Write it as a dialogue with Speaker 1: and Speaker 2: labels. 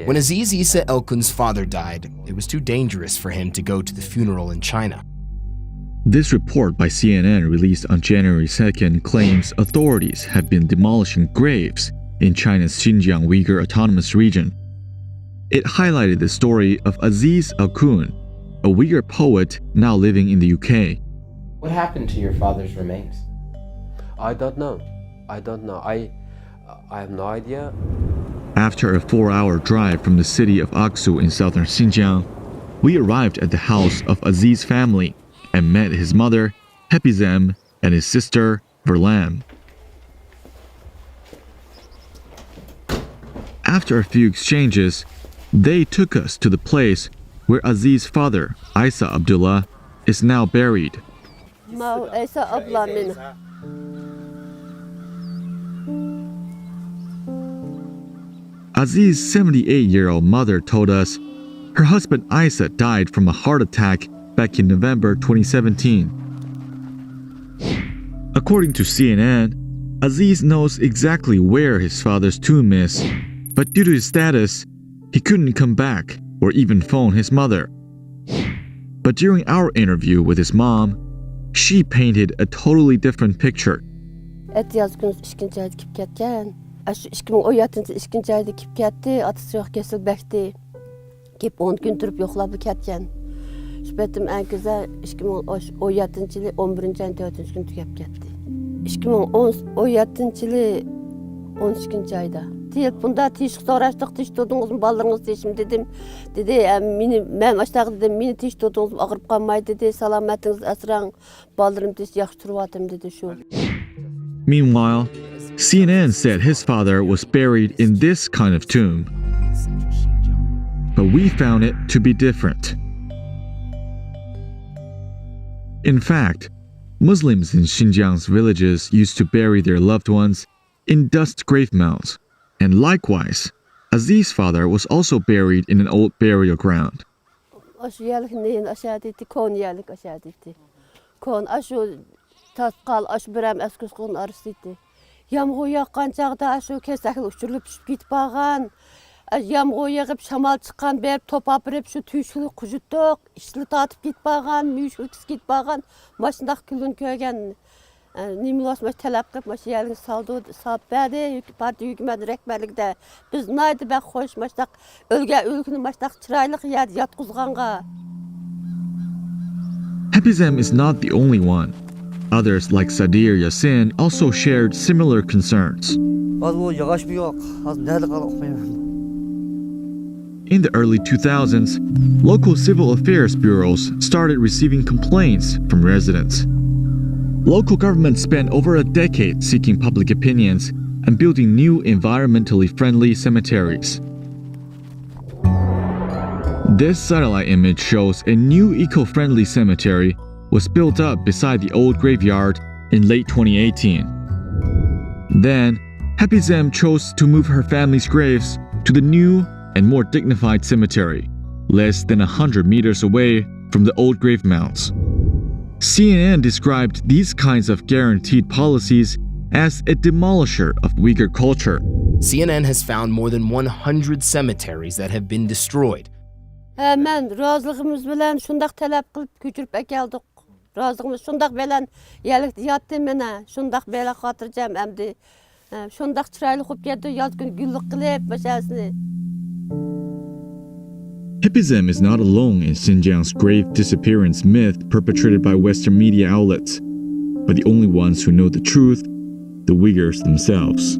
Speaker 1: When Aziz Issa Elkun's father died, it was too dangerous for him to go to the funeral in China.
Speaker 2: This report by CNN released on January 2nd claims authorities have been demolishing graves in China's Xinjiang Uyghur Autonomous Region. It highlighted the story of Aziz Elkun, a Uyghur poet now living in the UK.
Speaker 3: What happened to your father's remains?
Speaker 4: I don't know. I have no idea.
Speaker 2: After a 4-hour drive from the city of Aksu in southern Xinjiang, we arrived at the house of Aziz's family and met his mother, Hepizem, and his sister, Verlam. After a few exchanges, they took us to the place where Aziz's father, Isa Abdullah, is now buried. Aziz's 78-year-old mother told us her husband Isa died from a heart attack back in November 2017. According to CNN, Aziz knows exactly where his father's tomb is, but due to his status, he couldn't come back or even phone his mother. But during our interview with his mom, she painted a totally different picture.
Speaker 5: Aşı 2017 ayda kip ketdi, atası yok kesilbekti. Kip 10 gün durup yoklabı ketken. Şüphetim en güzel 2017 yılı 11. ayın 4. gün tükep ketdi. 2017 yılı 13. ayda. Telefonda tişik soraştık, tiş tutduğunuz ballarınız tişim dedim. Dedi, ben aşağı dedim, beni tiş tutduğunuz ağırıp kalmayı dedi. Salametiniz esran, ballarım tiş yakış turvatım dedi şu.
Speaker 2: Meanwhile, CNN said his father was buried in this kind of tomb. But we found it to be different. In fact, Muslims in Xinjiang's villages used to bury their loved ones in dust grave mounds. And likewise, Aziz's father was also buried in an old burial ground.
Speaker 5: Yağmur yağan çağda şu kesaklı uçurulup düşüp gitip bağan. Yağmur yağıp şamal çıkan berip topap berip şu tüyüşülü kujuttuk. İşli tatıp gitip bağan, müyüşülküs gitip bağan. Maşındaki külün köygen. Nimulasmaş talep kıp maşı yerini saldı, sap verdi. Parti hükümeti rekberlikte. Biz naydı bek hoş maştak, ülkünün maştak çıraylık yerdi yatkuzganğa.
Speaker 2: Hepizem is not the only one. Others like Sadir Yassin also shared similar concerns. In the early 2000s, local civil affairs bureaus started receiving complaints from residents. Local governments spent over a decade seeking public opinions and building new environmentally friendly cemeteries. This satellite image shows a new eco-friendly cemetery was built up beside the old graveyard in late 2018. Then, Hepizem chose to move her family's graves to the new and more dignified cemetery, less than 100 meters away from the old grave mounds. CNN described these kinds of guaranteed policies as a demolisher of Uyghur culture.
Speaker 1: CNN has found more than 100 cemeteries that have been destroyed.
Speaker 5: Men razılığımız bilen şundak talep kılıp köçürüp ekeldik. Razılığımız şundak bilen yelik yattı mene, şundak bela hatırcam emdi. Şundak çıraylı kop geldi, yaz gün güllük kılıp başasını.
Speaker 2: Hepizem is not alone in Xinjiang's grave disappearance myth perpetrated by Western media outlets, but the only ones who know the truth, the Uyghurs themselves.